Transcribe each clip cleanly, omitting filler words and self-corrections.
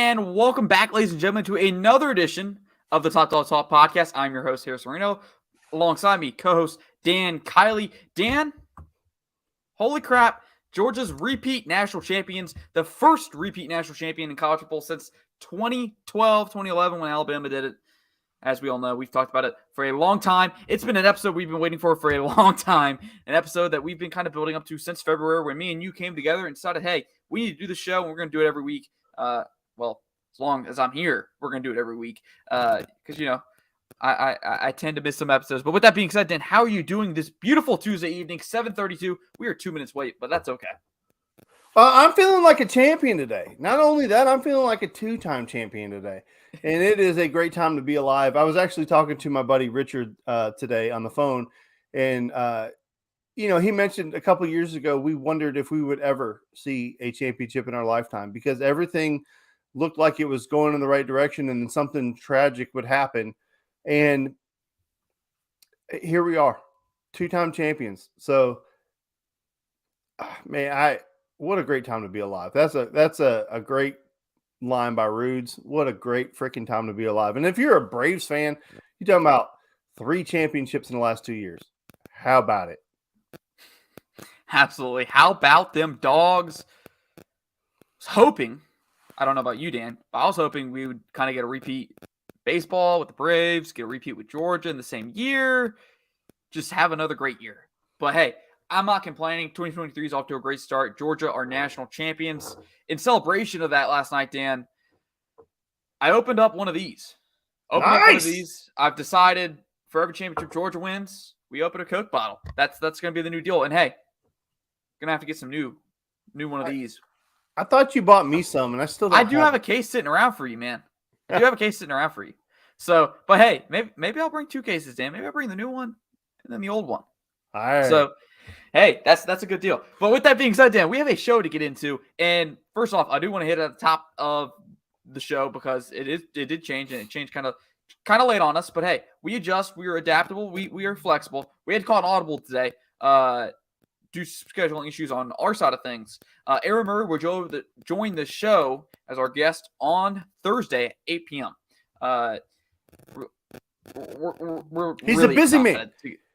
And welcome back, ladies and gentlemen, to another edition of the Top Dog Talk podcast. I'm your host, Harris Reno. Alongside me, co-host Dan Kiley. Dan, holy crap, Georgia's repeat national champions, the first repeat national champion in college football since 2012, 2011 when Alabama did it. As we all know, we've talked about it for a long time. It's been an episode we've been waiting for a long time. An episode that we've been kind of building up to since February when me and you came together and decided, hey, we need to do the show and we're going to do it every week. Well, as long as I'm here, we're going to do it every week. Because, I tend to miss some episodes. But with that being said, Dan, how are you doing this beautiful Tuesday evening, 7:32? We are 2 minutes late, but that's okay. I'm feeling like a champion today. Not only that, I'm feeling like a two-time champion today. And it is a great time to be alive. I was actually talking to my buddy Richard today on the phone. And, he mentioned a couple of years ago, we wondered if we would ever see a championship in our lifetime because everything looked like it was going in the right direction and then something tragic would happen. And here we are, two-time champions. So, man, what a great time to be alive. That's a great line by Rudes. What a great freaking time to be alive. And if you're a Braves fan, you're talking about 3 championships in the last 2 years. How about it? Absolutely. How about them dogs? I was hoping, I don't know about you, Dan, but I was hoping we would kind of get a repeat baseball with the Braves, get a repeat with Georgia in the same year, just have another great year. But hey, I'm not complaining. 2023 is off to a great start. Georgia are national champions. In celebration of that last night, Dan, I opened up one of these. I've decided for every championship Georgia wins, we open a Coke bottle. That's going to be the new deal. And hey, going to have to get some new one of these. I thought you bought me some, and I still don't. I do have a case sitting around for you, man. I do have a case sitting around for you. So, but hey, maybe I'll bring 2 cases, Dan. Maybe I'll bring the new one and then the old one. All right. So, hey, that's a good deal. But with that being said, Dan, we have a show to get into. And first off, I do want to hit at the top of the show because it did change, and it changed kind of late on us. But hey, we adjust. We are adaptable. We are flexible. We had to call an audible today due to scheduling issues on our side of things. Aaron Murray will join the show as our guest on Thursday at 8 p.m. He's really a busy man.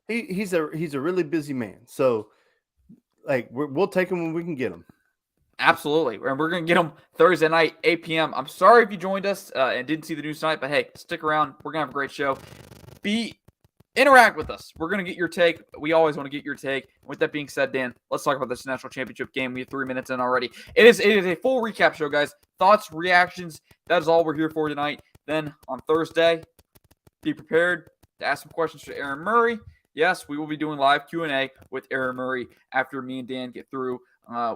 He's a really busy man. So, like, we'll take him when we can get him. Absolutely. And we're going to get him Thursday night, 8 p.m. I'm sorry if you joined us and didn't see the news tonight, but hey, stick around. We're going to have a great show. Interact with us. We're going to get your take. We always want to get your take. With that being said, Dan, let's talk about this national championship game. We have 3 minutes in already. It is a full recap show, guys. Thoughts, reactions. That is all we're here for tonight. Then on Thursday, be prepared to ask some questions to Aaron Murray. Yes, we will be doing live Q&A with Aaron Murray after me and Dan get through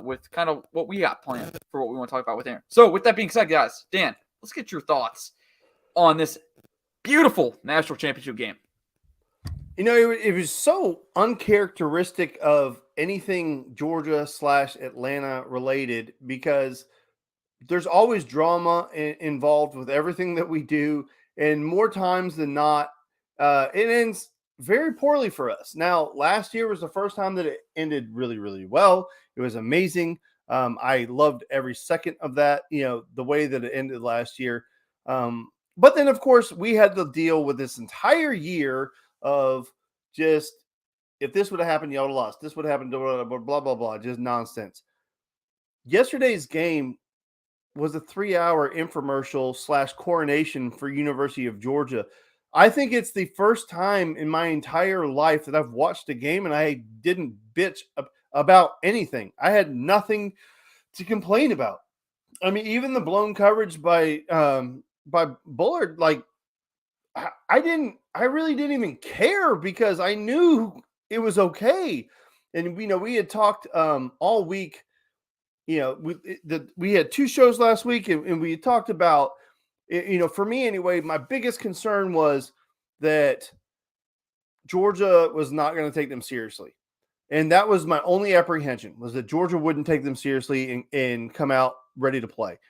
with kind of what we got planned for what we want to talk about with Aaron. So with that being said, guys, Dan, let's get your thoughts on this beautiful national championship game. It was so uncharacteristic of anything Georgia/Atlanta related because there's always drama involved with everything that we do. And more times than not, it ends very poorly for us. Now, last year was the first time that it ended really, really well. It was amazing. I loved every second of that, the way that it ended last year. But then, of course, we had to deal with this entire year of just, if this would have happened, y'all would have lost. This would have happened, blah, blah, blah, blah, just nonsense. Yesterday's game was a 3-hour infomercial / coronation for University of Georgia. I think it's the first time in my entire life that I've watched a game and I didn't bitch about anything. I had nothing to complain about. I mean, even the blown coverage by Bullard, like, I really didn't even care because I knew it was okay. And we had talked all week. We had 2 shows last week, and we talked about, for me anyway, my biggest concern was that Georgia was not going to take them seriously. And that was my only apprehension, was that Georgia wouldn't take them seriously and come out ready to play.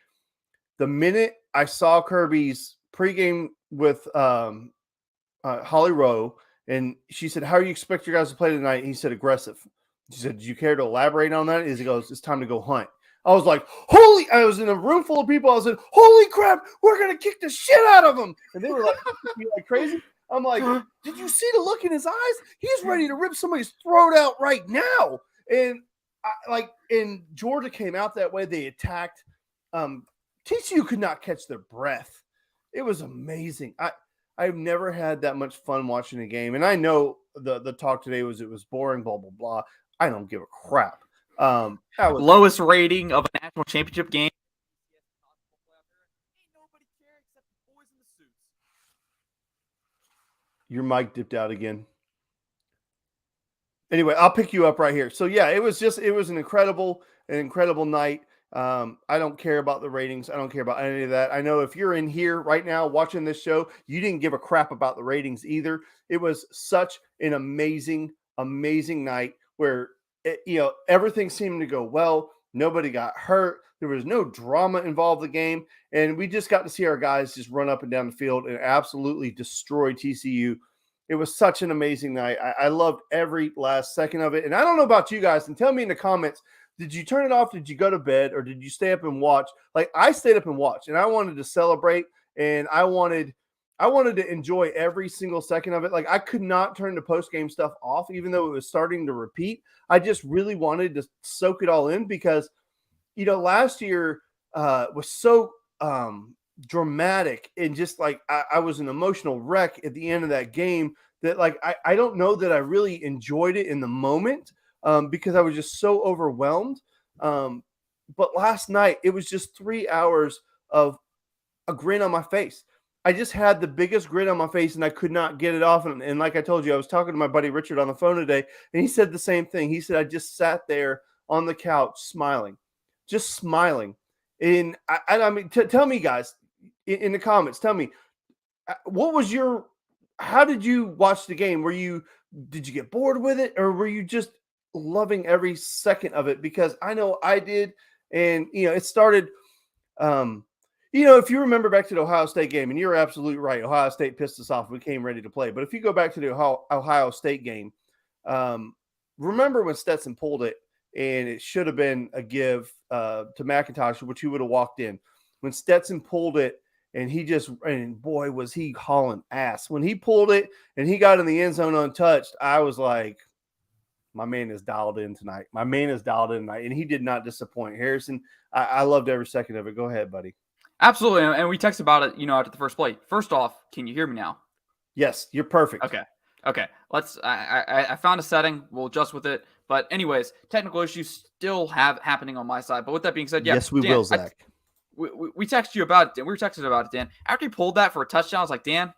The minute I saw Kirby's pregame with Holly Rowe, and she said, "How do you expect your guys to play tonight?" And he said, "Aggressive." She said, "Do you care to elaborate on that?" He goes, "It's time to go hunt." I was like, I was in a room full of people. I was like, holy crap, we're going to kick the shit out of him. And they were like crazy. I'm like, did you see the look in his eyes? He's ready to rip somebody's throat out right now. And and Georgia came out that way. They attacked. TCU could not catch their breath. It was amazing. I've never had that much fun watching a game. And I know the talk today was it was boring, blah, blah, blah. I don't give a crap. That was lowest rating of a national championship game. Your mic dipped out again. Anyway, I'll pick you up right here. So yeah, it was an incredible night. I don't care about the ratings. I don't care about any of that. I know if you're in here right now watching this show, you didn't give a crap about the ratings either. It was such an amazing night where everything seemed to go well. Nobody got hurt. There was no drama involved in the game. And we just got to see our guys just run up and down the field and absolutely destroy TCU. It was such an amazing night. I loved every last second of it. And I don't know about you guys. And tell me in the comments, did you turn it off? Did you go to bed? Or did you stay up and watch? Like, I stayed up and watched. And I wanted to celebrate. And I wanted to enjoy every single second of it. Like, I could not turn the post-game stuff off, even though it was starting to repeat. I just really wanted to soak it all in because, last year was so dramatic and just like I was an emotional wreck at the end of that game that like I don't know that I really enjoyed it in the moment because I was just so overwhelmed. But last night it was just 3 hours of a grin on my face. I just had the biggest grin on my face and I could not get it off. And like I told you, I was talking to my buddy Richard on the phone today and he said the same thing. He said, I just sat there on the couch smiling. Just smiling. And I mean, tell me guys in the comments, tell me how did you watch the game? Did you get bored with it or were you just loving every second of it? Because I know I did. And, it started, if you remember back to the Ohio State game, and you're absolutely right, Ohio State pissed us off. We came ready to play. But if you go back to the Ohio State game, remember when Stetson pulled it, and it should have been a give to McIntosh, which he would have walked in. When Stetson pulled it, and boy, was he hauling ass. When he pulled it and he got in the end zone untouched, I was like, my man is dialed in tonight. And he did not disappoint. Harrison, I loved every second of it. Go ahead, buddy. Absolutely, and we texted about it, after the first play. First off, can you hear me now? Yes, you're perfect. Okay. Let's. I found a setting. We'll adjust with it. But anyways, technical issues still happening on my side. But with that being said, yeah, yes, we Dan, will, Zach. We texted you about it. We were texting about it, Dan. After he pulled that for a touchdown, I was like, Dan,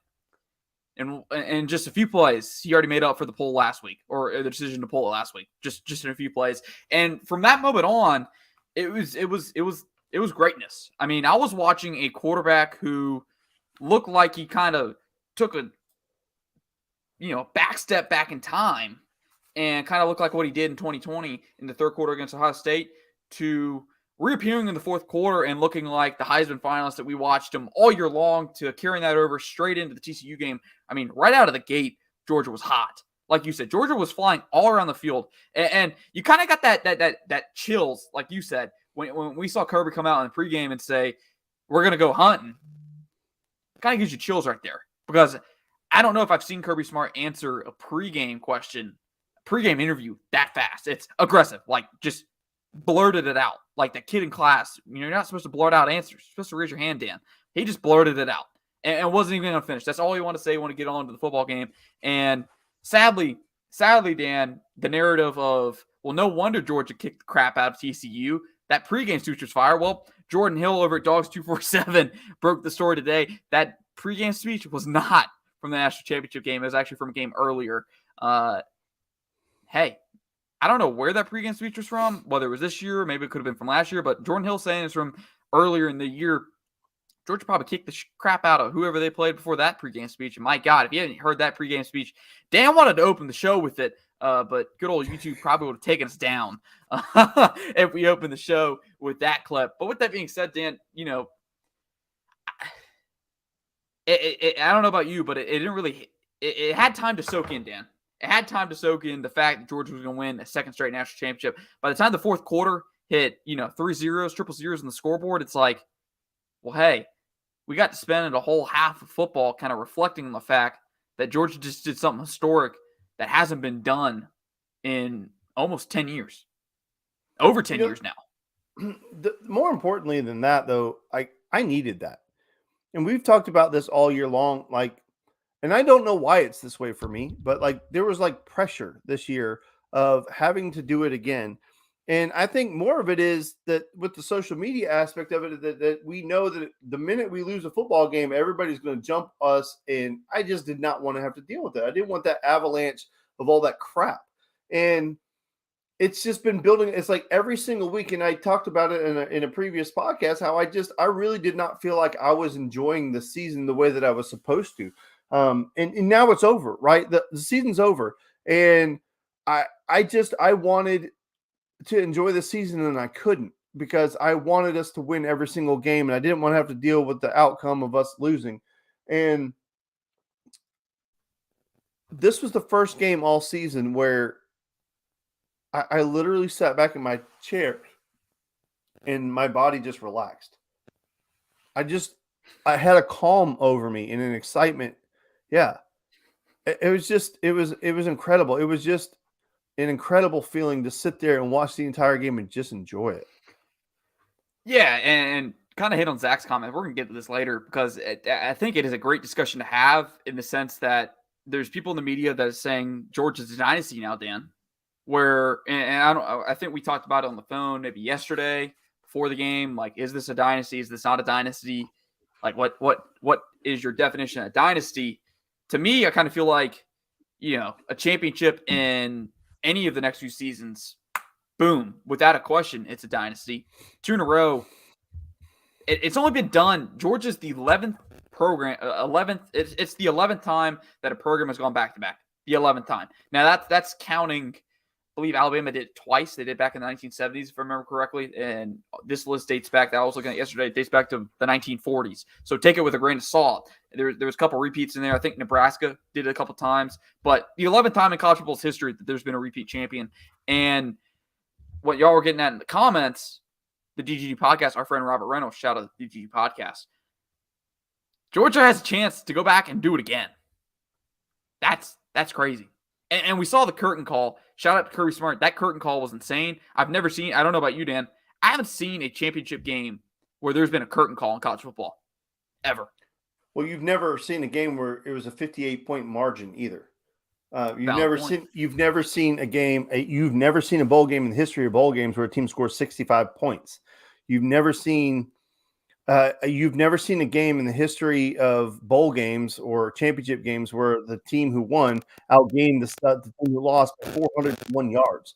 in just a few plays, he already made up for the pull last week, or the decision to pull it last week. Just in a few plays, and from that moment on, it was greatness. I mean, I was watching a quarterback who looked like he kind of took a back step back in time and kind of looked like what he did in 2020 in the third quarter against Ohio State to reappearing in the fourth quarter and looking like the Heisman finalist that we watched him all year long to carrying that over straight into the TCU game. I mean, right out of the gate, Georgia was hot. Like you said, Georgia was flying all around the field. And you kind of got that chills, like you said, when we saw Kirby come out in the pregame and say, we're going to go hunting. It kind of gives you chills right there. Because I don't know if I've seen Kirby Smart answer a pregame interview that fast. It's aggressive, like just blurted it out. Like that kid in class, you're not supposed to blurt out answers. You're supposed to raise your hand, Dan. He just blurted it out and wasn't even going to finish. That's all he wanted to say. He wanted to get on to the football game. And sadly, Dan, the narrative of, well, no wonder Georgia kicked the crap out of TCU. That pregame speech was fire. Well, Jordan Hill over at Dogs247 broke the story today. That pregame speech was not from the national championship game. It was actually from a game earlier. Hey, I don't know where that pregame speech was from, whether it was this year, maybe it could have been from last year, but Jordan Hill saying it's from earlier in the year. Georgia probably kicked the crap out of whoever they played before that pregame speech. And my God, if you hadn't heard that pregame speech, Dan wanted to open the show with it, but good old YouTube probably would have taken us down if we opened the show with that clip. But with that being said, Dan, I don't know about you, but it didn't really – it had time to soak in, Dan. It had time to soak in the fact that Georgia was going to win a second straight national championship. By the time the fourth quarter hit, 3 zeros, triple zeros on the scoreboard, it's like, well, hey, we got to spend a whole half of football kind of reflecting on the fact that Georgia just did something historic that hasn't been done in almost 10 years. Over 10 years now. More importantly than that, though, I needed that. And we've talked about this all year long. And I don't know why it's this way for me, but there was pressure this year of having to do it again. And I think more of it is that with the social media aspect of it, that we know that the minute we lose a football game, everybody's going to jump us. And I just did not want to have to deal with that. I didn't want that avalanche of all that crap. And it's just been building. It's like every single week. And I talked about it in a previous podcast, how I really did not feel like I was enjoying the season the way that I was supposed to. And now it's over, right? The season's over. And I wanted to enjoy the season and I couldn't, because I wanted us to win every single game. And I didn't want to have to deal with the outcome of us losing. And this was the first game all season where I literally sat back in my chair and my body just relaxed. I had a calm over me and an excitement. Yeah. It was incredible. It was just an incredible feeling to sit there and watch the entire game and just enjoy it. Yeah, and kind of hit on Zach's comment. We're going to get to this later because I think it is a great discussion to have, in the sense that there's people in the media that are saying Georgia's a dynasty now, Dan. I think we talked about it on the phone maybe yesterday before the game. Like, is this a dynasty? Is this not a dynasty? Like, what is your definition of dynasty? To me, I kind of feel like, a championship in any of the next few seasons, boom, without a question, it's a dynasty. 2 in a row. It's only been done. Georgia's the 11th program. 11th. It's the 11th time that a program has gone back to back. The 11th time. Now that's counting. I believe Alabama did it twice. They did back in the 1970s, if I remember correctly. And this list dates back, that I was looking at yesterday, it dates back to the 1940s. So take it with a grain of salt. There was a couple repeats in there. I think Nebraska did it a couple times. But the 11th time in college football's history that there's been a repeat champion. And what y'all were getting at in the comments, the DGG podcast, our friend Robert Reynolds, shout out to the DGG podcast. Georgia has a chance to go back and do it again. That's crazy. And we saw the curtain call. Shout out to Kirby Smart. That curtain call was insane. I've never seen, I don't know about you, Dan, I haven't seen a championship game where there's been a curtain call in college football. Ever. Well, you've never seen a game where it was a 58-point margin either. You've never seen a bowl game in the history of bowl games where a team scores 65 points. You've never seen a game in the history of bowl games or championship games where the team who won outgained the team who lost by 401 yards.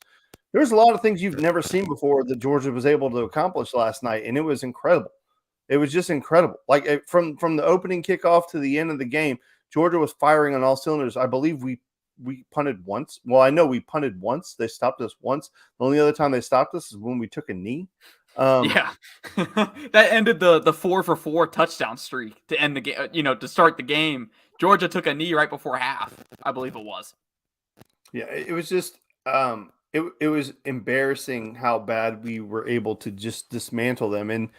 There's a lot of things you've never seen before that Georgia was able to accomplish last night, and it was incredible. It was just incredible. Like from the opening kickoff to the end of the game, Georgia was firing on all cylinders. I believe we punted once. Well, I know we punted once. They stopped us once. The only other time they stopped us is when we took a knee. That ended the 4-for-4 touchdown streak to end the game. To start the game, Georgia took a knee right before half, I believe it was. Yeah, it was just it was embarrassing how bad we were able to just dismantle them. And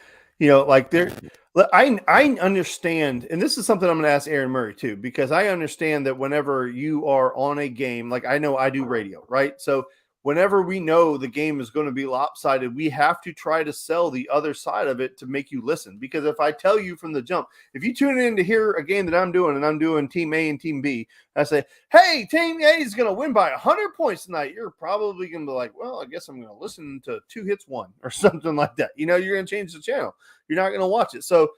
I understand, and this is something I'm going to ask Aaron Murray too, because I understand that whenever you are on a game, like I know I do radio, right? So whenever we know the game is going to be lopsided, we have to try to sell the other side of it to make you listen. Because if I tell you from the jump, if you tune in to hear a game that I'm doing and I'm doing Team A and Team B, I say, hey, Team A is going to win by 100 points tonight, you're probably going to be like, well, I guess I'm going to listen to 2 hits 1 or something like that. You're going to change the channel. You're not going to watch it. So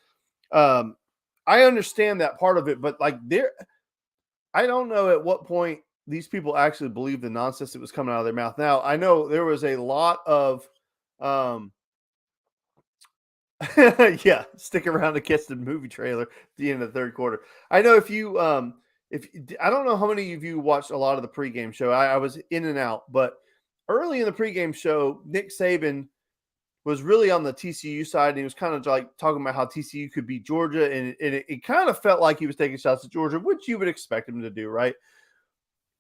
I understand that part of it, but I don't know at what point these people actually believe the nonsense that was coming out of their mouth. Now, I know there was a lot of, stick around to catch the movie trailer at the end of the third quarter. I know I don't know how many of you watched a lot of the pregame show. I was in and out, but early in the pregame show, Nick Saban was really on the TCU side, and he was kind of like talking about how TCU could beat Georgia, and it kind of felt like he was taking shots at Georgia, which you would expect him to do, right?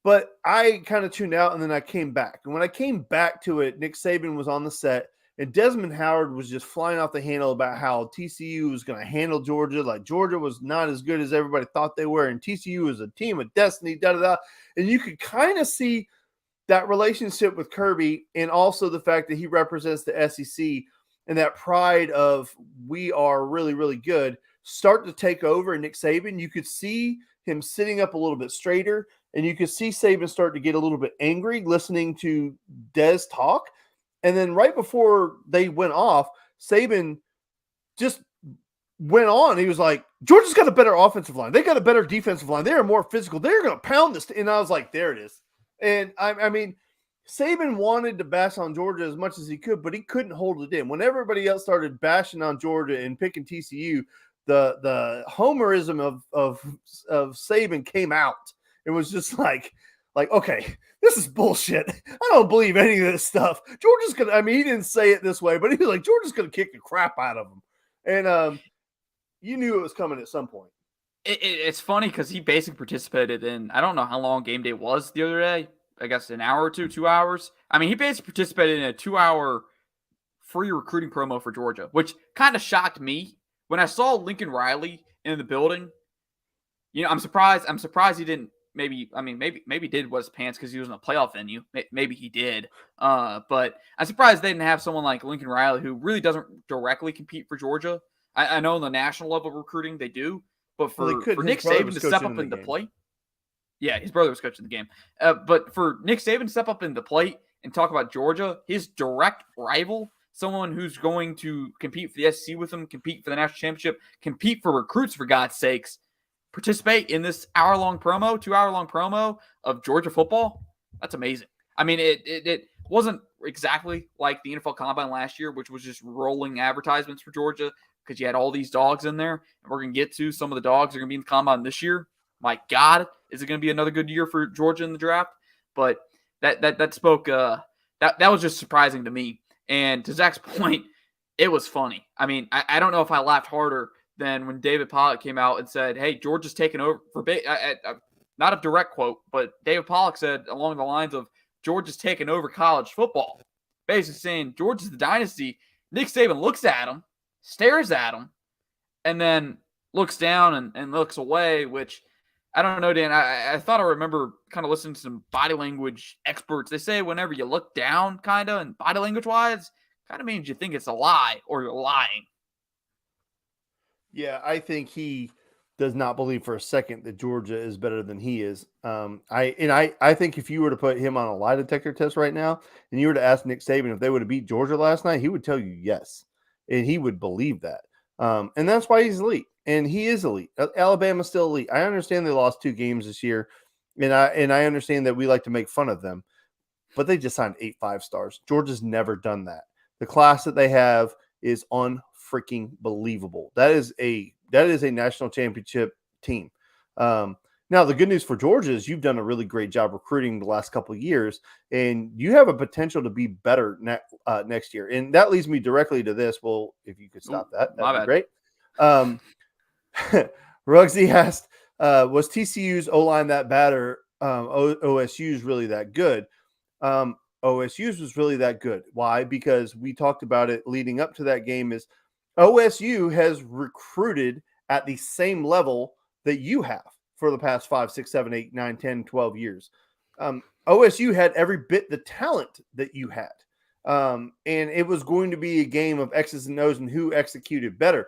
But I kind of tuned out, and then I came back. And when I came back to it, Nick Saban was on the set, And Desmond Howard was just flying off the handle about how TCU was going to handle Georgia. Like Georgia was not as good as everybody thought they were. And TCU was a team of destiny, da-da-da. And you could kind of see that relationship with Kirby and also the fact that he represents the SEC and that pride of we are really, really good start to take over. And Nick Saban, you could see him sitting up a little bit straighter, and you could see Saban start to get a little bit angry listening to Des talk. And then right before they went off, Saban just went on. He was like, Georgia's got a better offensive line. They got a better defensive line. They're more physical. They're going to pound this. And I was like, there it is. And I mean, Saban wanted to bash on Georgia as much as he could, but he couldn't hold it in. When everybody else started bashing on Georgia and picking TCU, the homerism of Saban came out. It was just like, okay, this is bullshit. I don't believe any of this stuff. Georgia's going to, I mean, he didn't say it this way, but he was like, Georgia's going to kick the crap out of them. And you knew it was coming at some point. It's funny because he basically participated in, I don't know how long game day was the other day. I guess an hour or 2 hours. I mean, he basically participated in a 2-hour free recruiting promo for Georgia, which kind of shocked me. When I saw Lincoln Riley in the building, you know, I'm surprised he didn't maybe did was pants because he was in a playoff venue. Maybe he did. But I'm surprised they didn't have someone like Lincoln Riley who really doesn't directly compete for Georgia. I know on the national level of recruiting they do, but for Nick Saban to step up into play. Yeah, his brother was coaching the game. But for Nick Saban to step up in the plate and talk about Georgia, his direct rival, someone who's going to compete for the SEC with him, compete for the national championship, compete for recruits, for God's sakes, participate in this 2-hour-long promo of Georgia football, that's amazing. I mean, it wasn't exactly like the NFL Combine last year, which was just rolling advertisements for Georgia because you had all these dogs in there. And we're going to get to some of the dogs that are going to be in the Combine this year. My God, is it going to be another good year for Georgia in the draft? But that spoke that was just surprising to me. And to Zach's point, it was funny. I mean, I don't know if I laughed harder than when David Pollock came out and said, "Hey, Georgia's taken over for not a direct quote, but David Pollock said along the lines of Georgia's taken over college football," basically saying Georgia's the dynasty. Nick Saban looks at him, stares at him, and then looks down and looks away, which I don't know, Dan. I thought I remember kind of listening to some body language experts. They say whenever you look down, kind of, and body language-wise, kind of means you think it's a lie or you're lying. Yeah, I think he does not believe for a second that Georgia is better than he is. I think if you were to put him on a lie detector test right now, and you were to ask Nick Saban if they would have beat Georgia last night, he would tell you yes, and he would believe that. And that's why he's elite. And he is elite. Alabama's still elite. I understand they lost 2 games this year, and I understand that we like to make fun of them, but they just signed 8 5-stars. Georgia's never done that. The class that they have is unfreaking believable. That is a national championship team. Now, the good news for Georgia is you've done a really great job recruiting the last couple of years, and you have a potential to be better next year. And that leads me directly to this. Well, if you could stop that'd be great. Rugsy asked, was TCU's O-line that bad or OSU's really that good? OSU's was really that good. Why? Because we talked about it leading up to that game is OSU has recruited at the same level that you have for the past 5, 6, 7, 8, 9, 10, 12 years. OSU had every bit the talent that you had. And it was going to be a game of X's and O's and who executed better.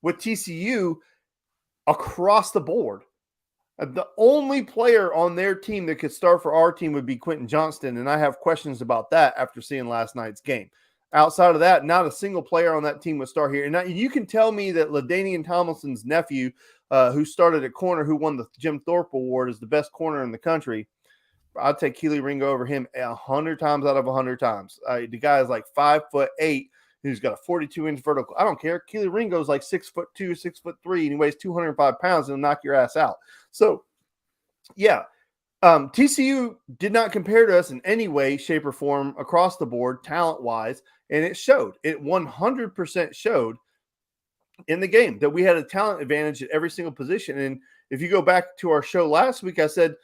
With TCU, across the board, the only player on their team that could start for our team would be Quentin Johnston, and I have questions about that after seeing last night's game. Outside of that, not a single player on that team would start here. And now you can tell me that LaDainian Tomlinson's nephew, who started at corner, who won the Jim Thorpe Award, is the best corner in the country. I'd take Keely Ringo over him 100 times out of 100 times. The guy is like 5'8", who's got a 42-inch vertical. I don't care. Keely Ringo's like 6'2", 6'3", and he weighs 205 pounds and he'll knock your ass out. So, yeah, TCU did not compare to us in any way, shape, or form across the board, talent-wise, and it showed. It 100% showed in the game that we had a talent advantage at every single position. And if you go back to our show last week, I said,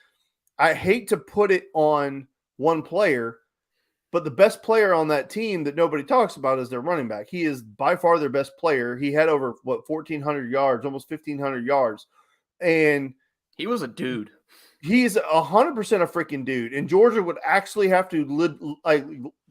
I hate to put it on one player, But the best player on that team that nobody talks about is their running back. He is by far their best player. He had over 1,400 yards, almost 1,500 yards, and he was a dude. He's 100% a freaking dude. And Georgia would actually have to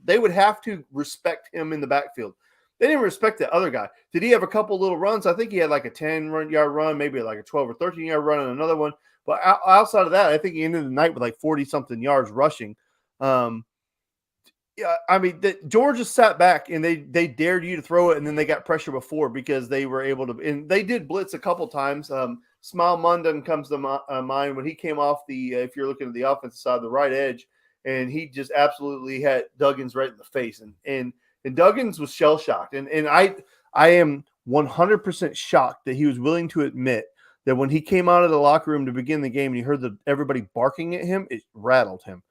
they would have to respect him in the backfield. They didn't respect the other guy. Did he have a couple little runs? I think he had like a 10-yard run, maybe like a 12 or 13-yard run and another one. But outside of that, I think he ended the night with like 40-something yards rushing. Yeah, I mean, Georgia sat back and they dared you to throw it, and then they got pressure before because they were able to. And they did blitz a couple times. Smile Munden comes to mind when he came off if you're looking at the offensive side, the right edge, and he just absolutely had Duggins right in the face. And Duggins was shell-shocked. And I am 100% shocked that he was willing to admit that when he came out of the locker room to begin the game and he heard everybody barking at him, it rattled him.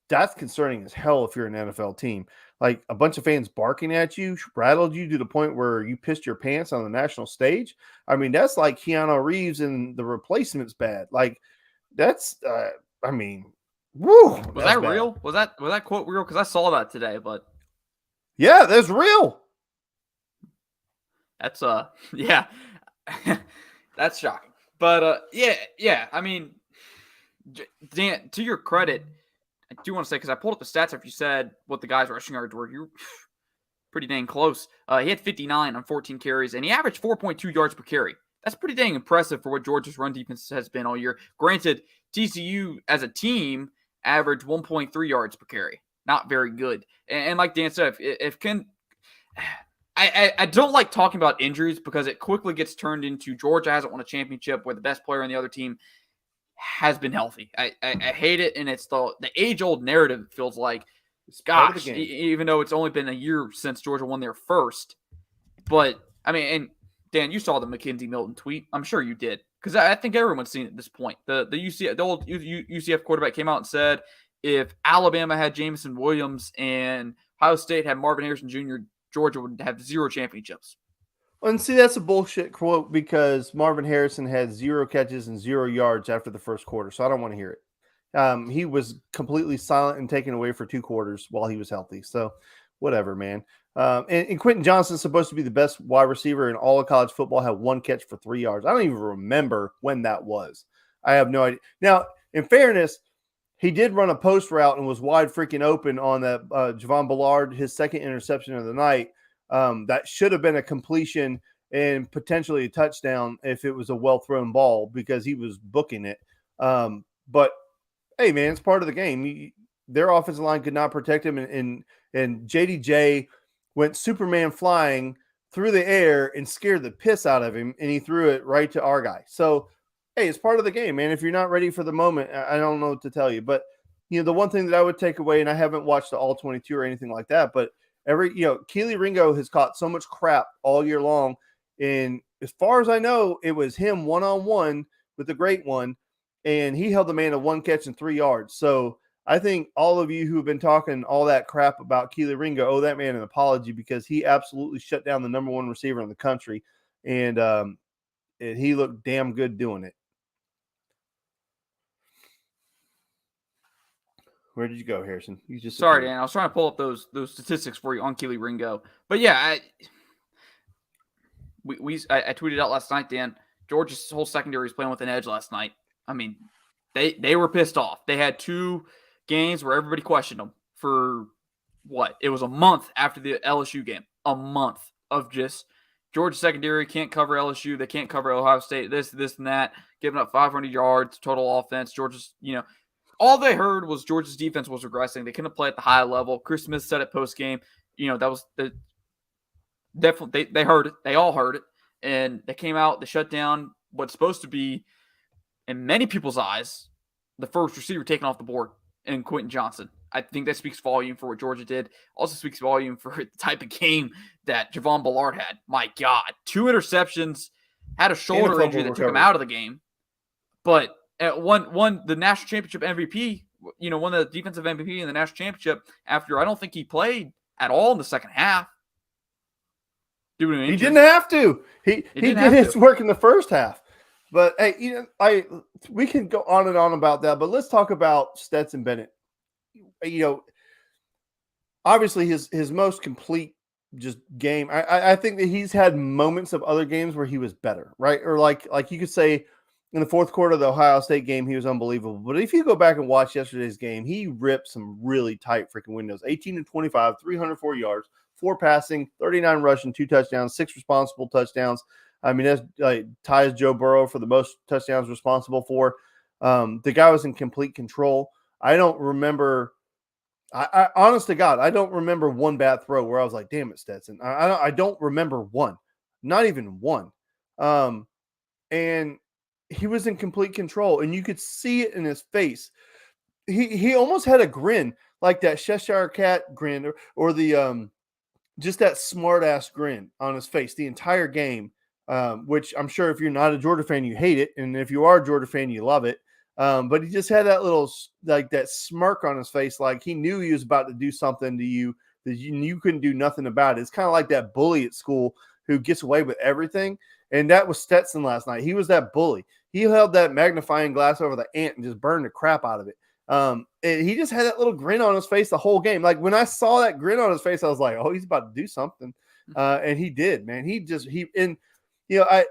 That's concerning as hell if you're an NFL team. Like a bunch of fans barking at you, rattled you to the point where you pissed your pants on the national stage. I mean, that's like Keanu Reeves in The Replacement's bad. Like that's, I mean, woo. Was that real? Was that quote real? Because I saw that today, but yeah, that's real. That's yeah, that's shocking. But yeah. I mean, Dan, to your credit, I do want to say, because I pulled up the stats after you said what the guys' rushing yards were. You're pretty dang close. He had 59 on 14 carries, and he averaged 4.2 yards per carry. That's pretty dang impressive for what Georgia's run defense has been all year. Granted, TCU as a team averaged 1.3 yards per carry. Not very good. And like Dan said, I don't like talking about injuries because it quickly gets turned into Georgia hasn't won a championship where the best player on the other team has been healthy. I hate it, and it's the age-old narrative. It feels like, gosh, even though it's only been a year since Georgia won their first. But, I mean, and Dan, you saw the McKenzie Milton tweet. I'm sure you did, because I think everyone's seen it at this point. The old UCF quarterback came out and said, if Alabama had Jameson Williams and Ohio State had Marvin Harrison Jr., Georgia would have 0 championships. And see, that's a bullshit quote because Marvin Harrison had 0 catches and 0 yards after the first quarter, so I don't want to hear it. He was completely silent and taken away for 2 quarters while he was healthy. So whatever, man. And Quentin Johnson's supposed to be the best wide receiver in all of college football, had 1 catch for 3 yards. I don't even remember when that was. I have no idea. Now, in fairness, he did run a post route and was wide freaking open on that Javon Ballard, his second interception of the night. That should have been a completion and potentially a touchdown if it was a well-thrown ball because he was booking it. But, hey, man, it's part of the game. Their offensive line could not protect him, and JDJ went Superman flying through the air and scared the piss out of him, and he threw it right to our guy. So, hey, it's part of the game, man. If you're not ready for the moment, I don't know what to tell you. But, the one thing that I would take away, and I haven't watched the All-22 or anything like that, but Keely Ringo has caught so much crap all year long. And as far as I know, it was him one-on-one with the great one. And he held the man to 1 catch and 3 yards. So I think all of you who have been talking all that crap about Keely Ringo owe that man an apology because he absolutely shut down the number 1 receiver in the country. And he looked damn good doing it. Where did you go, Harrison? You just sorry, Dan. I was trying to pull up those statistics for you on Keely Ringo, but yeah, I tweeted out last night, Dan. Georgia's whole secondary was playing with an edge last night. I mean, they were pissed off. They had 2 games where everybody questioned them for what? It was a month after the LSU game. A month of just Georgia secondary can't cover LSU. They can't cover Ohio State. This, and that. Giving up 500 yards total offense. Georgia's, all they heard was Georgia's defense was regressing. They couldn't play at the high level. Chris Smith said it post game. That was definitely they heard it. They all heard it, and they came out. They shut down what's supposed to be, in many people's eyes, the first receiver taken off the board in Quentin Johnson. I think that speaks volume for what Georgia did. Also speaks volume for the type of game that Javon Ballard had. My God, 2 interceptions, had a shoulder injury that took him out of the game, but won the national championship MVP, won the defensive MVP in the national championship after I don't think he played at all in the second half. He didn't have to. He did his work in the first half. But hey, we can go on and on about that, but let's talk about Stetson Bennett. obviously his most complete just game. I think that he's had moments of other games where he was better, right? Or like you could say in the fourth quarter of the Ohio State game, he was unbelievable. But if you go back and watch yesterday's game, he ripped some really tight freaking windows. 18-25, 304 yards, 4 passing, 39 rushing, 2 touchdowns, 6 responsible touchdowns. I mean, that's ties Joe Burrow for the most touchdowns responsible for. The guy was in complete control. I don't remember. I honest to God, I don't remember one bad throw where I was like, "Damn it, Stetson!" I don't remember one, not even one. And he was in complete control, and you could see it in his face. He almost had a grin, like that Cheshire Cat grin, or the just that smart ass grin on his face the entire game. Which I'm sure if you're not a Georgia fan, you hate it, and if you are a Georgia fan, you love it. But he just had that little like that smirk on his face, like he knew he was about to do something to you that you couldn't do nothing about it. It's kind of like that bully at school who gets away with everything, and that was Stetson last night. He was that bully. He held that magnifying glass over the ant and just burned the crap out of it. And he just had that little grin on his face the whole game. Like when I saw that grin on his face, I was like, "Oh, he's about to do something," and he did, man. I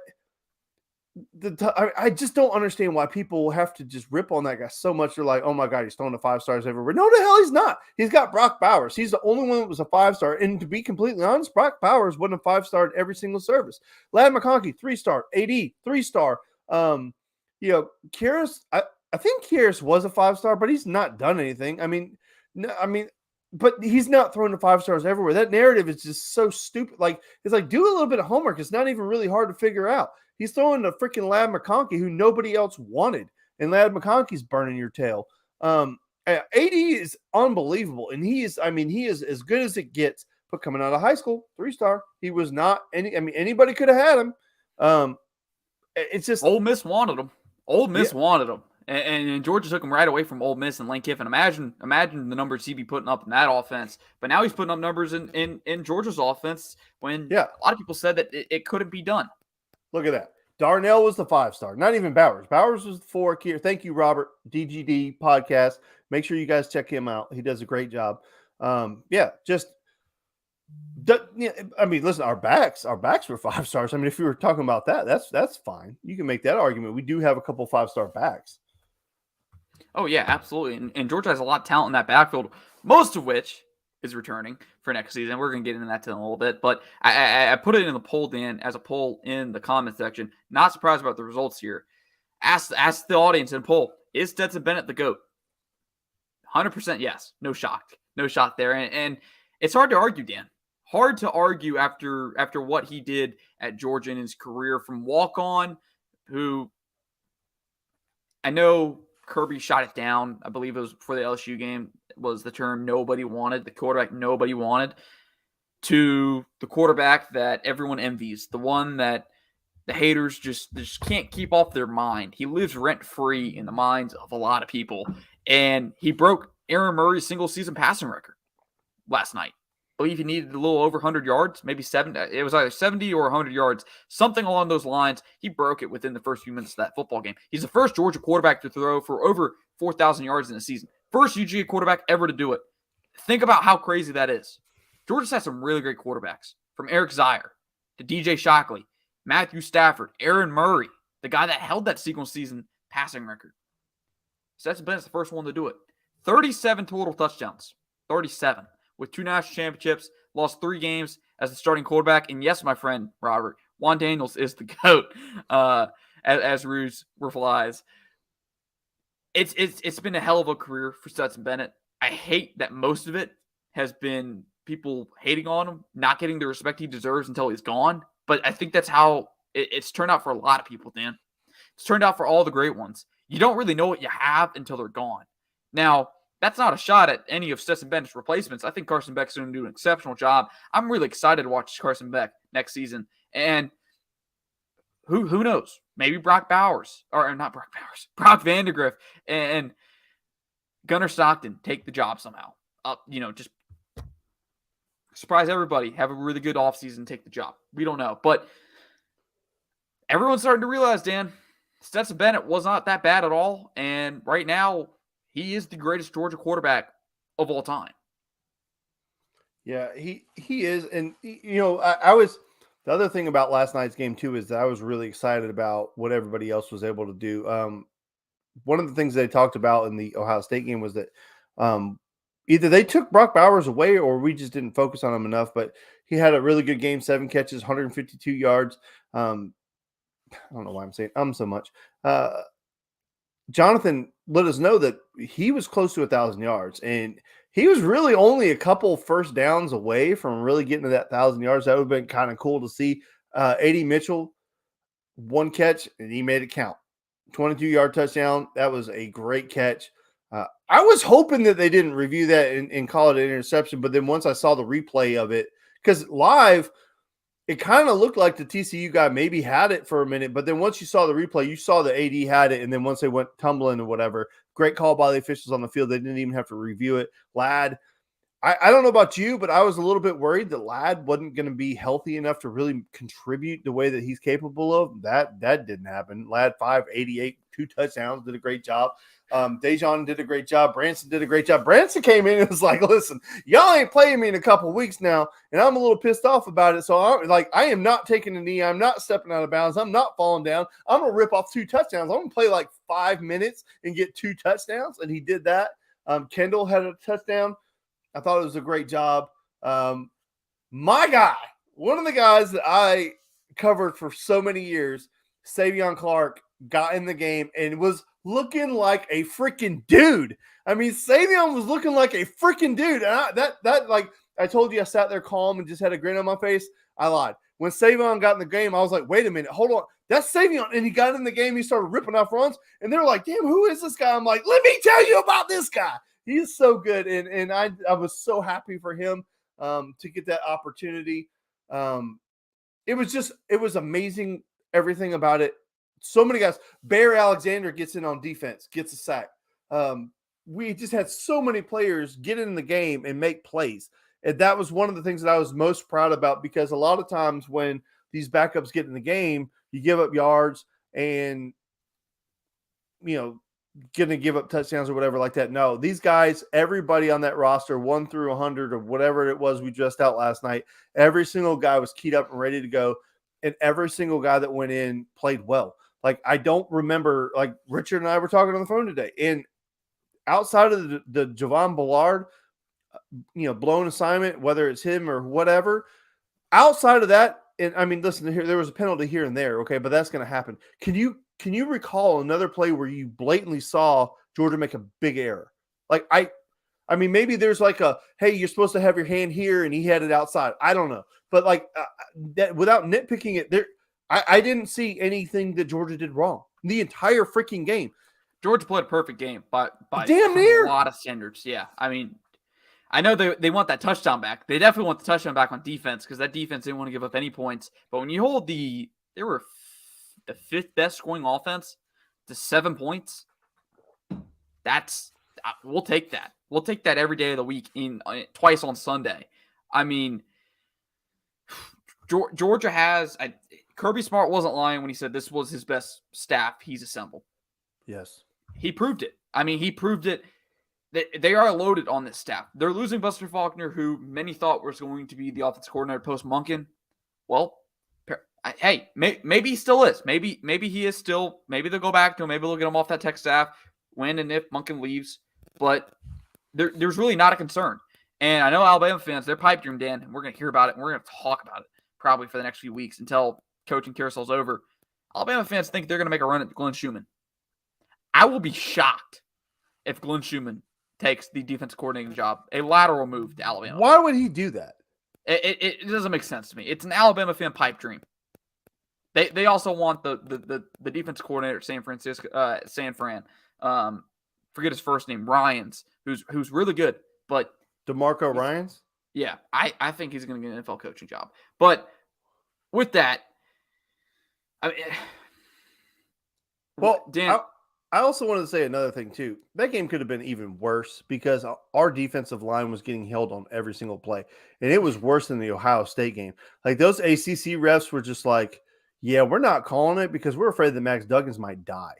just don't understand why people have to just rip on that guy so much. They're like, "Oh my God, he's throwing the 5 stars everywhere." No, the hell he's not. He's got Brock Bowers. He's the only one that was a 5-star. And to be completely honest, Brock Bowers wasn't a 5-star at every single service. Ladd McConkey, 3-star. AD, 3-star. Kyrus, I think Kyrus was a 5-star, but he's not done anything. But he's not throwing the 5 stars everywhere. That narrative is just so stupid. Like, it's like, do a little bit of homework. It's not even really hard to figure out. He's throwing to freaking Ladd McConkey, who nobody else wanted, and Ladd McConkey's burning your tail. AD is unbelievable, and he is as good as it gets. But coming out of high school, 3-star, he was not anybody could have had him. It's just Ole Miss wanted him. Ole Miss wanted him. And Georgia took him right away from Ole Miss and Lane Kiffin. Imagine the numbers he'd be putting up in that offense. But now he's putting up numbers in Georgia's offense when a lot of people said that it couldn't be done. Look at that. Darnell was the 5-star, not even Bowers. Bowers was the 4 here. Thank you, Robert. DGD podcast. Make sure you guys check him out. He does a great job. Listen, our backs were 5 stars. I mean, if you were talking about that, that's fine. You can make that argument. We do have a couple 5-star backs. Oh, yeah, absolutely. And Georgia has a lot of talent in that backfield, most of which is returning for next season. We're going to get into that in a little bit. But I put it in the poll, Dan, as a poll in the comment section. Not surprised about the results here. Ask the audience in poll, is Stetson Bennett the GOAT? 100% yes. No shock. No shot there. And it's hard to argue, Dan. Hard to argue after what he did at Georgia in his career from walk-on, who I know Kirby shot it down. I believe it was before the LSU game, was the term nobody wanted, the quarterback nobody wanted, to the quarterback that everyone envies, the one that the haters just can't keep off their mind. He lives rent-free in the minds of a lot of people, and he broke Aaron Murray's single-season passing record last night. I believe he needed a little over 100 yards, maybe 70. It was either 70 or 100 yards, something along those lines. He broke it within the first few minutes of that football game. He's the first Georgia quarterback to throw for over 4,000 yards in a season. First UGA quarterback ever to do it. Think about how crazy that is. Georgia's had some really great quarterbacks, from Eric Zier to DJ Shockley, Matthew Stafford, Aaron Murray, the guy that held that single season passing record. Stetson Bennett's the first one to do it. 37 total touchdowns. 37. With 2 national championships, lost 3 games as the starting quarterback. And yes, my friend Robert, Juan Daniels is the GOAT, as Ruse replies. It's been a hell of a career for Stetson Bennett. I hate that most of it has been people hating on him, not getting the respect he deserves until he's gone. But I think that's how it's turned out for a lot of people, Dan. It's turned out for all the great ones. You don't really know what you have until they're gone. Now, that's not a shot at any of Stetson Bennett's replacements. I think Carson Beck's going to do an exceptional job. I'm really excited to watch Carson Beck next season. And who knows? Maybe Brock Bowers, or not Brock Bowers, Brock Vandegrift and Gunnar Stockton take the job somehow. Just surprise everybody, have a really good offseason, take the job. We don't know. But everyone's starting to realize, Dan, Stetson Bennett was not that bad at all. And right now, he is the greatest Georgia quarterback of all time. Yeah, he is, and I was the other thing about last night's game too is that I was really excited about what everybody else was able to do. One of the things they talked about in the Ohio State game was that um, either they took Brock Bowers away or we just didn't focus on him enough. But he had a really good game, 7 catches, 152 yards. I don't know why I'm saying so much. Jonathan let us know that he was close to 1,000 yards, and he was really only a couple first downs away from really getting to that 1,000 yards. That would have been kind of cool to see. A.D. Mitchell, 1 catch, and he made it count. 22-yard touchdown. That was a great catch. I was hoping that they didn't review that and call it an interception, but then once I saw the replay of it, because live – it kind of looked like the TCU guy maybe had it for a minute, but then once you saw the replay, you saw the AD had it, and then once they went tumbling or whatever, great call by the officials on the field. They didn't even have to review it. Ladd, I don't know about you, but I was a little bit worried that Ladd wasn't going to be healthy enough to really contribute the way that he's capable of. That didn't happen. Ladd 588, 2 touchdowns, did a great job. Dejon did a great job. Branson did a great job. Branson came in and was like, listen, y'all ain't playing me in a couple weeks now, and I'm a little pissed off about it. So I am not taking a knee. I'm not stepping out of bounds. I'm not falling down. I'm going to rip off 2 touchdowns. I'm going to play like 5 minutes and get 2 touchdowns, and he did that. Kendall had a touchdown. I thought it was a great job. My guy, one of the guys that I covered for so many years, Savion Clark, got in the game and was looking like a freaking dude. I mean, Savion was looking like a freaking dude. And like I told you, I sat there calm and just had a grin on my face. I lied. When Savion got in the game, I was like, wait a minute, hold on. That's Savion. And he got in the game. He started ripping off runs. And they're like, damn, who is this guy? I'm like, let me tell you about this guy. He is so good. And I was so happy for him to get that opportunity. It was amazing, everything about it. So many guys. Bear Alexander gets in on defense, gets a sack. We just had so many players get in the game and make plays. And that was one of the things that I was most proud about, because a lot of times when these backups get in the game, you give up yards and, going to give up touchdowns or whatever like that. No, these guys, everybody on that roster, 1 through 100 or whatever it was we just out last night, every single guy was keyed up and ready to go. And every single guy that went in played well. Like, I don't remember, like Richard and I were talking on the phone today, and outside of the Javon Ballard, blown assignment, whether it's him or whatever, outside of that, and I mean, listen, there was a penalty here and there, okay, but that's going to happen. Can you recall another play where you blatantly saw Georgia make a big error? Like, I mean, maybe there's like hey, you're supposed to have your hand here, and he had it outside. I don't know, but like that, without nitpicking it, I didn't see anything that Georgia did wrong the entire freaking game. Georgia played a perfect game by damn near a lot of standards. Yeah, I mean, I know they want that touchdown back. They definitely want the touchdown back on defense, because that defense didn't want to give up any points. But when you hold they were the 5th best scoring offense to 7 points, we'll take that. We'll take that every day of the week, twice on Sunday. I mean, Georgia has Kirby Smart wasn't lying when he said this was his best staff he's assembled. Yes. He proved it. I mean, he proved it. They are loaded on this staff. They're losing Buster Faulkner, who many thought was going to be the offensive coordinator post Monken. Well, hey, maybe he still is. Maybe he is still. Maybe they'll go back to him. Maybe they'll get him off that tech staff when and if Monken leaves. But there's really not a concern. And I know Alabama fans, they're pipe dream, Dan, and we're going to hear about it, and we're going to talk about it probably for the next few weeks until coaching carousel's over. Alabama fans think they're going to make a run at Glenn Schumann. I will be shocked if Glenn Schumann takes the defensive coordinating job, a lateral move to Alabama. Why would he do that? It doesn't make sense to me. It's an Alabama fan pipe dream. They also want the defensive coordinator at San Fran. Forget his first name, Ryans, who's really good, but DeMarco Ryans. Yeah, I think he's going to get an NFL coaching job. But with that, I mean, well, Dan, I also wanted to say another thing too. That game could have been even worse because our defensive line was getting held on every single play, and it was worse than the Ohio State game. Like, those ACC refs were just like, "Yeah, we're not calling it because we're afraid that Max Duggins might die."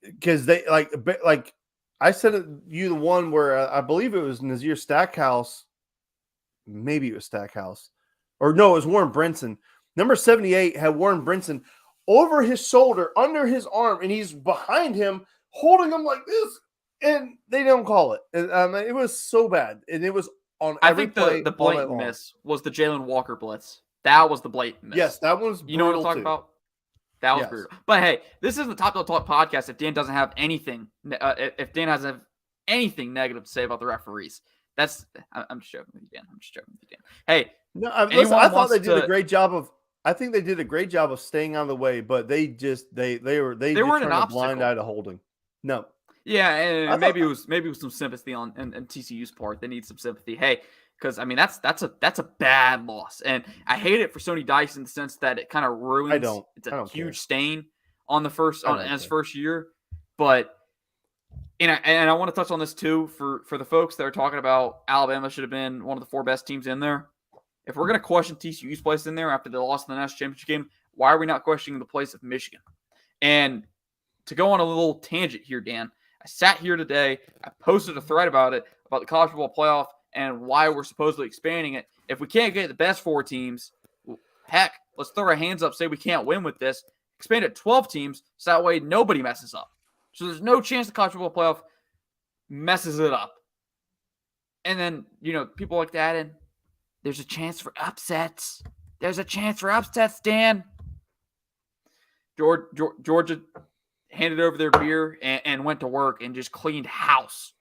Because they like I said, you the one where I believe it was Nazir Stackhouse maybe it was Stackhouse. Or no, it was Warren Brinson. Number 78 had Warren Brinson over his shoulder, under his arm, and he's behind him, holding him like this, and they don't call it. It was so bad, and it was on every play. I think the blatant miss was the Jalen Walker blitz. That was the blatant miss. Yes, that was brutal. You know what I'm talking about? That was brutal. But hey, this isn't the Top Dog Talk podcast if Dan doesn't have anything, if Dan doesn't have anything negative to say about the referees. I'm just joking with you, Dan. Hey, no, listen, I thought they did a great job of. I think they did a great job of staying out of the way, but they weren't a blind eye to holding. No. Yeah, and maybe it was some sympathy on TCU's part. They need some sympathy. Hey, because I mean that's a bad loss, and I hate it for Sonny Dice in the sense that it kind of ruins. It's a huge stain on the first year, but and I want to touch on this too for the folks that are talking about Alabama should have been one of the 4 best teams in there. If we're going to question TCU's place in there after they lost in the national championship game, why are we not questioning the place of Michigan? And to go on a little tangent here, Dan, I sat here today. I posted a thread about it, about the college football playoff and why we're supposedly expanding it. If we can't get the best 4 teams, heck, let's throw our hands up, say we can't win with this, expand it 12 teams, so that way nobody messes up. So there's no chance the college football playoff messes it up. And then, people like to add in, there's a chance for upsets. There's a chance for upsets, Dan. Georgia handed over their beer and went to work and just cleaned house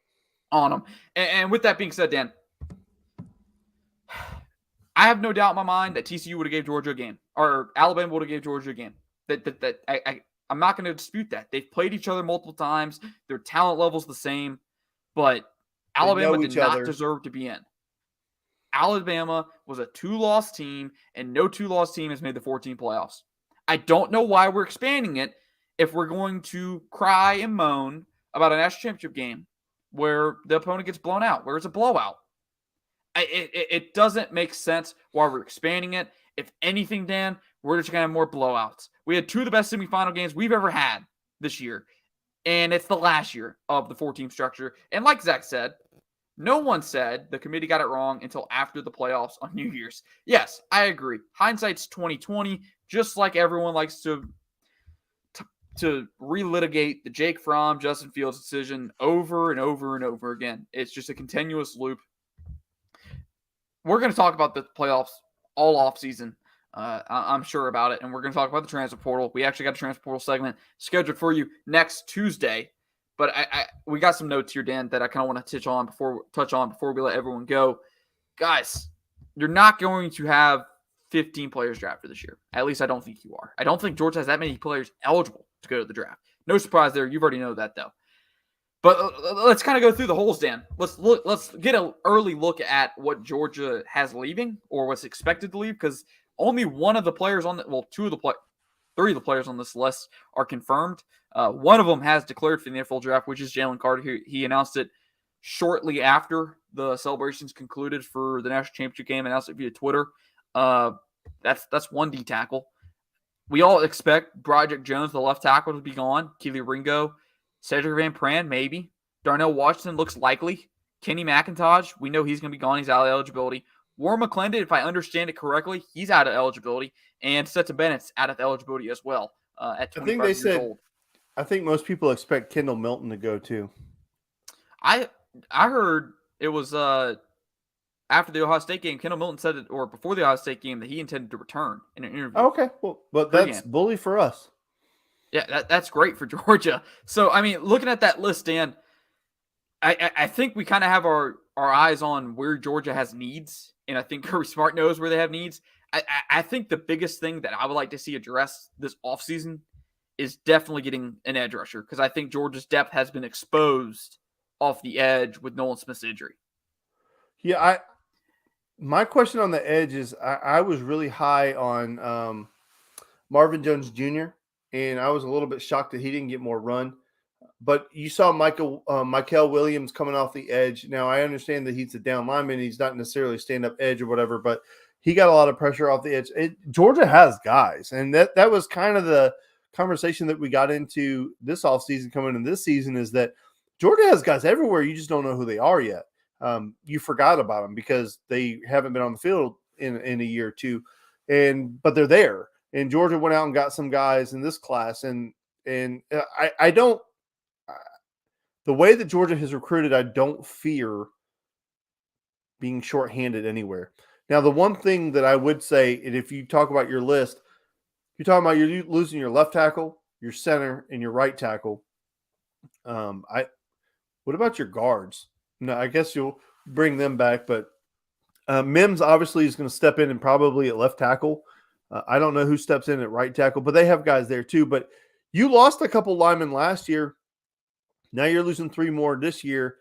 on them. And with that being said, Dan, I have no doubt in my mind that TCU would have gave Georgia a game, or Alabama would have gave Georgia a game. I'm not going to dispute that. They've played each other multiple times. Their talent level's the same, but Alabama did not deserve to be in. Alabama was a 2-loss team, and no 2-loss team has made the 14 playoffs. I don't know why we're expanding it if we're going to cry and moan about a national championship game where the opponent gets blown out, where it's a blowout. It doesn't make sense why we're expanding it. If anything, Dan, we're just going to have more blowouts. We had 2 of the best semifinal games we've ever had this year, and it's the last year of the 4-team structure. And like Zach said, no one said the committee got it wrong until after the playoffs on New Year's. Yes, I agree. Hindsight's 20/20, just like everyone likes to relitigate the Jake Fromm, Justin Fields decision over and over and over again. It's just a continuous loop. We're going to talk about the playoffs all offseason. I'm sure about it, and we're going to talk about the transfer portal. We actually got a transfer portal segment scheduled for you next Tuesday. But we got some notes here, Dan, that I kind of want to touch on before we let everyone go. Guys, you're not going to have 15 players drafted this year. At least I don't think you are. I don't think Georgia has that many players eligible to go to the draft. No surprise there. You've already know that, though. But let's kind of go through the holes, Dan. Let's get an early look at what Georgia has leaving or what's expected to leave, because only one of the players three of the players on this list are confirmed. One of them has declared for the NFL draft, which is Jalen Carter. He announced it shortly after the celebrations concluded for the national championship game, announced it via Twitter. That's one D tackle. We all expect Broderick Jones, the left tackle, to be gone. Keely Ringo, Cedric Van Pran, maybe. Darnell Washington looks likely. Kenny McIntosh, we know he's going to be gone. He's out of eligibility. Warren McClendon, if I understand it correctly, he's out of eligibility. And Stetson Bennett's out of eligibility as well at 25 years old. I think most people expect Kendall Milton to go too. I heard it was after the Ohio State game, Kendall Milton said it, or before the Ohio State game, that he intended to return in an interview. Okay, well, but that's bully for us. Yeah, that's great for Georgia. So, I mean, looking at that list, Dan, I think we kind of have our eyes on where Georgia has needs, and I think Kirby Smart knows where they have needs. I think the biggest thing that I would like to see addressed this offseason is definitely getting an edge rusher, because I think Georgia's depth has been exposed off the edge with Nolan Smith's injury. Yeah, my question on the edge is I was really high on Marvin Jones Jr., and I was a little bit shocked that he didn't get more run. But you saw Michael Williams coming off the edge. Now, I understand that he's a down lineman. He's not necessarily a stand-up edge or whatever, but he got a lot of pressure off the edge. Georgia has guys, and that was kind of the conversation that we got into this offseason coming into this season, is that Georgia has guys everywhere. You just don't know who they are yet. you forgot about them because they haven't been on the field in a year or two, but they're there. And Georgia went out and got some guys in this class, and I don't. The way that Georgia has recruited, I don't fear being shorthanded anywhere. Now, the one thing that I would say, and if you talk about your list, you're talking about you're losing your left tackle, your center, and your right tackle. What about your guards? No, I guess you'll bring them back, but Mims obviously is going to step in and probably at left tackle. I don't know who steps in at right tackle, but they have guys there too. But you lost a couple linemen last year. Now you're losing 3 more this year.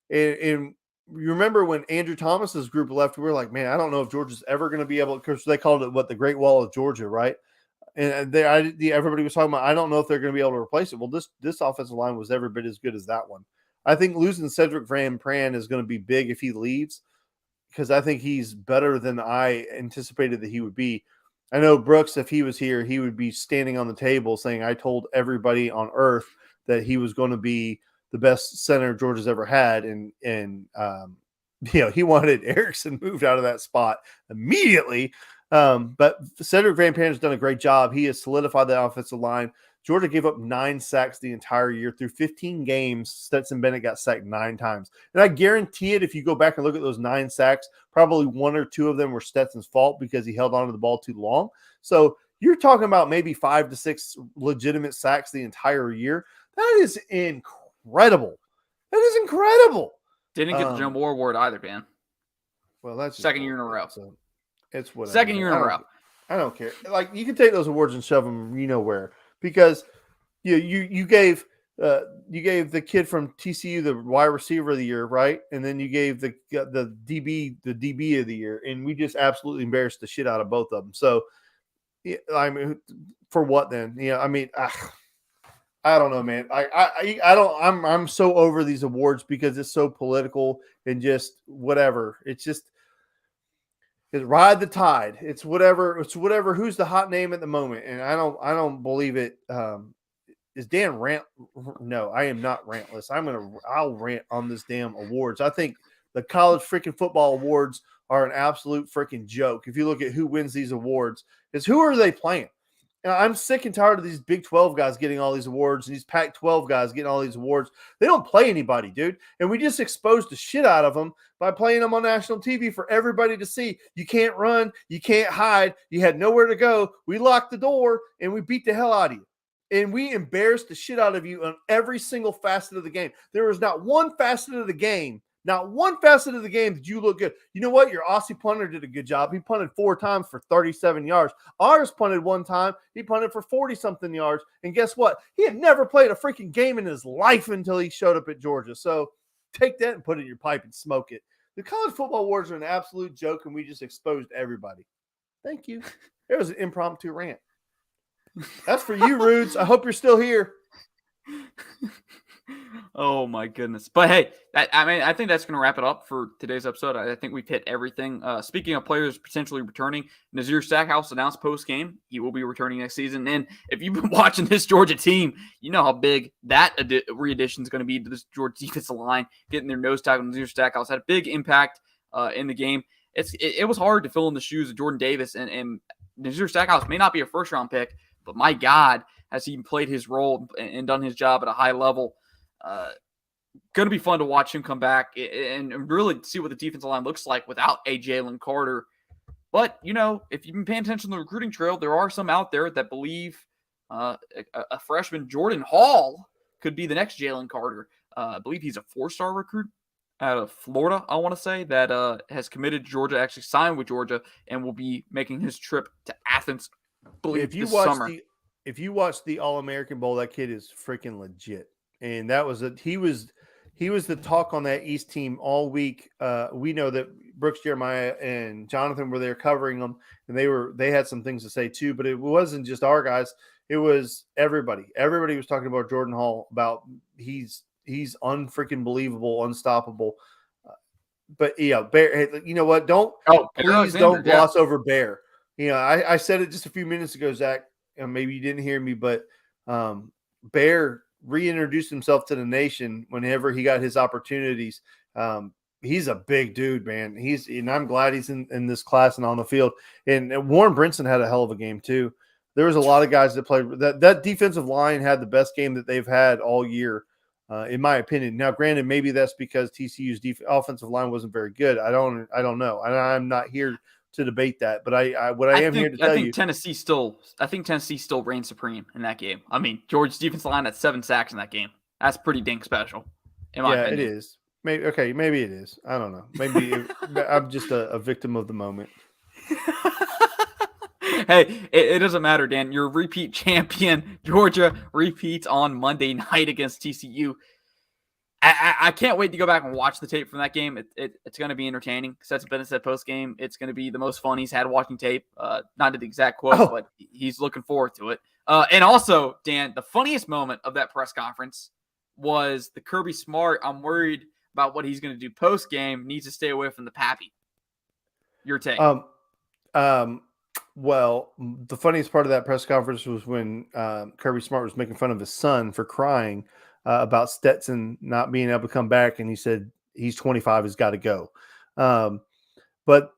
And you remember when Andrew Thomas's group left, we were like, man, I don't know if Georgia's ever going to be able to, because they called it the Great Wall of Georgia, right? And everybody was talking about, I don't know if they're going to be able to replace it. Well, this offensive line was every bit as good as that one. I think losing Cedric Van Pran is going to be big if he leaves, because I think he's better than I anticipated that he would be. I know Brooks, if he was here, he would be standing on the table saying, I told everybody on earth that he was going to be the best center Georgia's ever had. And he wanted Erickson moved out of that spot immediately. But Cedric Van Pran has done a great job. He has solidified the offensive line. Georgia gave up 9 sacks the entire year. Through 15 games, Stetson Bennett got sacked 9 times. And I guarantee it, if you go back and look at those 9 sacks, probably 1 or 2 of them were Stetson's fault because he held onto the ball too long. So you're talking about maybe 5 to 6 legitimate sacks the entire year. That is incredible. That is incredible. Didn't get the Jim Moore Award either, Dan. Well, that's second year in a row. So it's whatever. Second year in a row. I don't care. Like, you can take those awards and shove them, you know where, because you gave the kid from TCU the wide receiver of the year, right? And then you gave the DB of the year, and we just absolutely embarrassed the shit out of both of them. So, I mean, for what then? I mean, I don't know, man. I'm so over these awards because it's so political and just whatever. It's ride the tide. It's whatever. Who's the hot name at the moment? And I don't believe it. Is Dan rant? No, I am not rantless. I'll rant on this damn awards. I think the college freaking football awards are an absolute freaking joke. If you look at who wins these awards, is who are they playing? And I'm sick and tired of these Big 12 guys getting all these awards and these Pac-12 guys getting all these awards. They don't play anybody, dude. And we just exposed the shit out of them by playing them on national TV for everybody to see. You can't run. You can't hide. You had nowhere to go. We locked the door and we beat the hell out of you. And we embarrassed the shit out of you on every single facet of the game. There was not one facet of the game that you look good. You know what? Your Aussie punter did a good job. He punted 4 times for 37 yards. Ours punted 1 time. He punted for 40-something yards. And guess what? He had never played a freaking game in his life until he showed up at Georgia. So take that and put it in your pipe and smoke it. The college football awards are an absolute joke, and we just exposed everybody. Thank you. It was an impromptu rant. That's for you, Rudes. I hope you're still here. Oh my goodness. But hey, I think that's going to wrap it up for today's episode. I think we've hit everything. Speaking of players potentially returning, Nazir Stackhouse announced post-game he will be returning next season. And if you've been watching this Georgia team, you know how big that re-addition is going to be to this Georgia defensive line. Getting their nose tackle, Nazir Stackhouse had a big impact in the game. It was hard to fill in the shoes of Jordan Davis, and Nazir Stackhouse may not be a first-round pick, but my God, has he played his role and done his job at a high level. Going to be fun to watch him come back and really see what the defensive line looks like without a Jalen Carter. But, if you've been paying attention to the recruiting trail, there are some out there that believe a freshman, Jordan Hall, could be the next Jalen Carter. I believe he's a 4-star recruit out of Florida, I want to say, that has committed to Georgia, actually signed with Georgia, and will be making his trip to Athens, I believe, this summer. If you watch the All-American Bowl, that kid is freaking legit. And that was he was the talk on that East team all week. We know that Brooks Jeremiah and Jonathan were there covering them, and they had some things to say too. But it wasn't just our guys; it was everybody. Everybody was talking about Jordan Hall, about he's unfreaking believable, unstoppable. But Bear, you know what? Please don't gloss over Bear. I said it just a few minutes ago, Zach. Maybe you didn't hear me, but Bear reintroduced himself to the nation whenever he got his opportunities. he's a big dude, man. And I'm glad he's in this class and on the field. And Warren Brinson had a hell of a game too. There was a lot of guys that played. That defensive line had the best game that they've had all year, in my opinion. Now, granted, maybe that's because TCU's offensive line wasn't very good. I don't know. I'm not here to debate that, but I am here to tell you, I think Tennessee still reigned supreme in that game. I mean, Georgia's defensive line had 7 sacks in that game. That's pretty dang special, in my opinion. It is. Maybe it is. I don't know. Maybe I'm just a victim of the moment. Hey, it doesn't matter, Dan. You're a repeat champion. Georgia repeats on Monday night against TCU. I can't wait to go back and watch the tape from that game. It's going to be entertaining. Stetson Bennett said post game, it's going to be the most fun he's had watching tape. Not the exact quote, but he's looking forward to it. And also, Dan, the funniest moment of that press conference was the Kirby Smart. I'm worried about what he's going to do post game. Needs to stay away from the pappy. Your take? Well, the funniest part of that press conference was when Kirby Smart was making fun of his son for crying about Stetson not being able to come back, and he said he's 25, he's got to go. But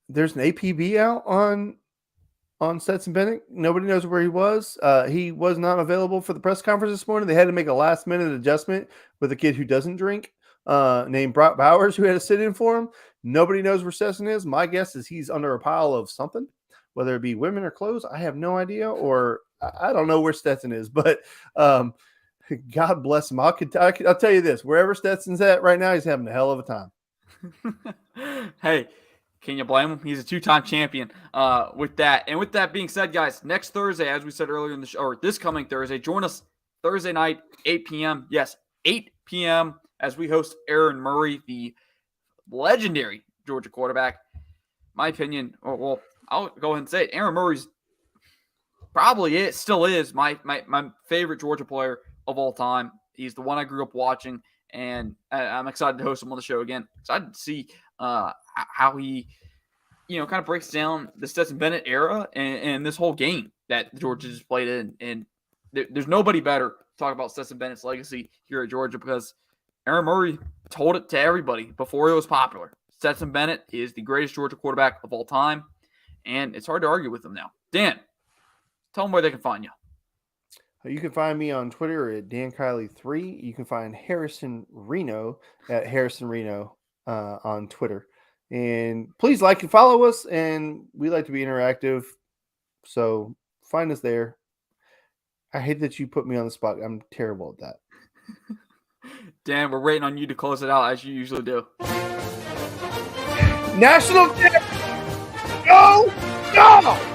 there's an APB out on Stetson Bennett. Nobody knows where he was. He was not available for the press conference this morning. They had to make a last-minute adjustment with a kid who doesn't drink, named Brock Bowers, who had to sit in for him. Nobody knows where Stetson is. My guess is he's under a pile of something, whether it be women or clothes. I have no idea, or I don't know where Stetson is, but God bless him. I'll tell you this, wherever Stetson's at right now, he's having a hell of a time. Hey, can you blame him? He's a 2-time champion with that. And with that being said, guys, next Thursday, as we said earlier in the show, or this coming Thursday, join us Thursday night, 8 p.m. Yes, 8 p.m. as we host Aaron Murray, the legendary Georgia quarterback. My opinion, well, I'll go ahead and say it. Aaron Murray's still is my favorite Georgia player of all time. He's the one I grew up watching, and I'm excited to host him on the show again. Excited to see how he, kind of breaks down the Stetson Bennett era and this whole game that Georgia just played in. And there's nobody better to talk about Stetson Bennett's legacy here at Georgia, because Aaron Murray told it to everybody before it was popular. Stetson Bennett is the greatest Georgia quarterback of all time, and it's hard to argue with him now. Dan, tell them where they can find you. You can find me on Twitter at Dan Kiley 3. You can find Harrison Reno at Harrison Reno on Twitter. And please like and follow us, and we like to be interactive, so find us there. I hate that you put me on the spot. I'm terrible at that. Dan, we're waiting on you to close it out as you usually do. National Go! Go!